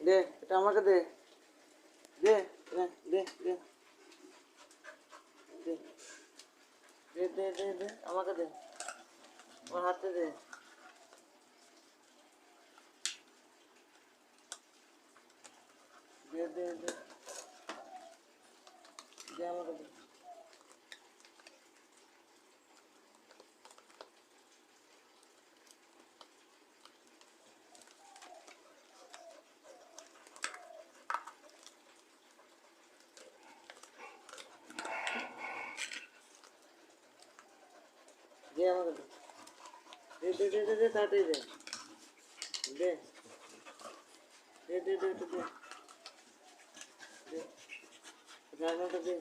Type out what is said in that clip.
দে, এটা আমাকে দে। দে, দে, দে, দে, দে, দে, দে, দে, দে, আমাকে দে। আমার হাতে দে। দে, দে, দে, দে আমাকে দে। দে আমাকে দে। দে, দে, দে, দে, দে, তাড়াতাড়ি দে। দে, দে, দে, দে, দে, দে, দে, রান্নাটা দে।